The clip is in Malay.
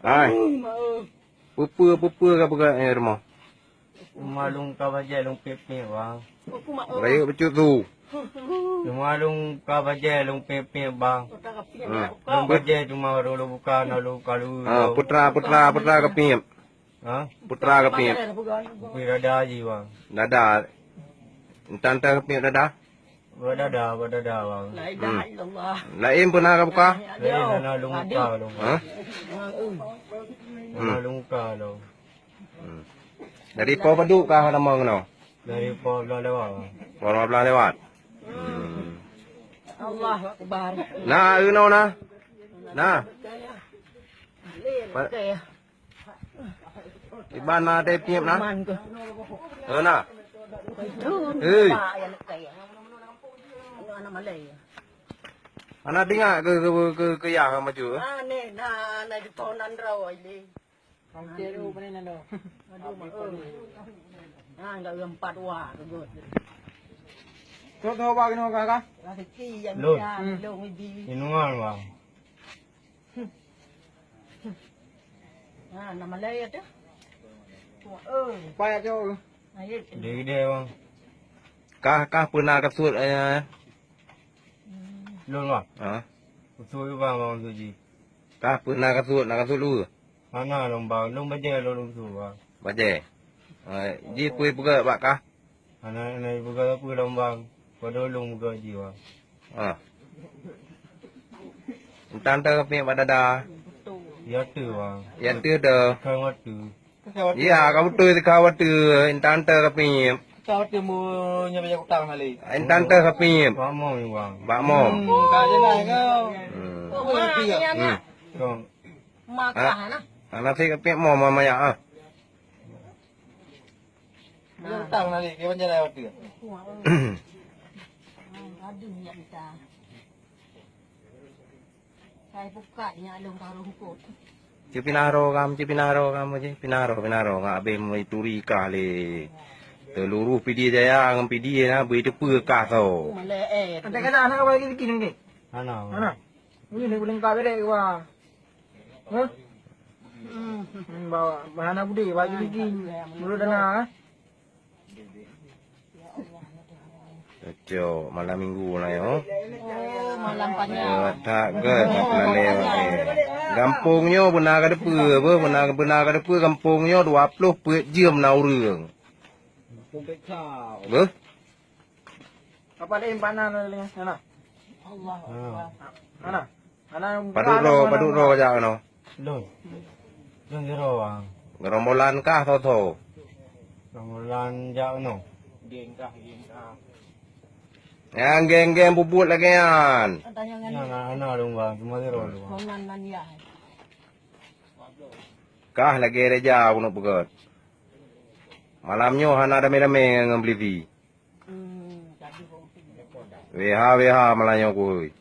Ai. Pupur ke apa ke rumah? Malung kabajai long pepe bang. Raya becut tu. Malung kabajai long pepe bang. Long bajai cuma dulu bukan lalu kalau. Putra kepim. Ha? Putra kepim. Berada aja bang. Dada. Tante kepim dada. Berada bang. Lain pernah ke buka? Lain nalung ka long. Ha? Nalung ka long. Dari Pau Paduk kah nama kena? Dari Pabla lewat. Orang belah lewat. Allah Akbar. Nah, you know nah. Nah. Iban na ada piep nah. Nah. Hei. Anak dengar ke ya maju. Ane na di tonan raw ini. Kamceru panen ando. Enggak empat wah tu. Tuh bagi nama kakak. Rezeki yang Lud. dia long di. Inungan bang. Nama lain tu. Payah jauh. Gede bang. Kah pernah kesut Long bang. ha? Usul bang tuji. Kah pernah kesut nak kesut lu. Mana long bang. Long bajai long tu bang. Baje. Ji pui buka bak kah? Anak buka apa long bang. Pada long buka je bang. Ha. Tante kepim dada. Ya tu bang. Ya tu dah. Kau waktu. Ya, kamu tu kawat tu tante kepim. Kau temu nyampe utang kali. Tante kepim. Pak mau ni bang. Bak mom. Kau jalan kau. Kau. Makan nah. Anak si kepim mom mama ya ah. Utang kali. Kau jalan waktu. Aduh ya kita. Saya buka nya long tarungkut. Cipinaro kamu je. Pinaro ngak abe mai turi kali. Teluru pidi jaya ngam pidi na bui tu pu ka so. Male Ada kata anak kau lagi bikin ni. Anak. Anak. Ini ni boleh kau beri wah. Hah? Bawa bahan budi baju bikin. Dulu dana. Cocok malam minggu lah yo. malam panjang. Tak ke lale. Kampungnya benar kada pu apa benar kada pu kampungnya 20 pe jam nau reung. Kumpet kau. Be? Apa ada impanan ni? Anak. Allah Akbar. Anak. Anak. Paduk ro ja no. Long. Long jero bang. Gerombolan kah to. Kemudian jauh no. Geng kah. Yang geng-geng bubut lagi kan. Tanya Anak long bang. Cuma jero bang. Konan nan ya. Kah lagi reja aku nak pegat. Malamnya hana rame-rame ngambeli vi. Jadi WH malamnya aku.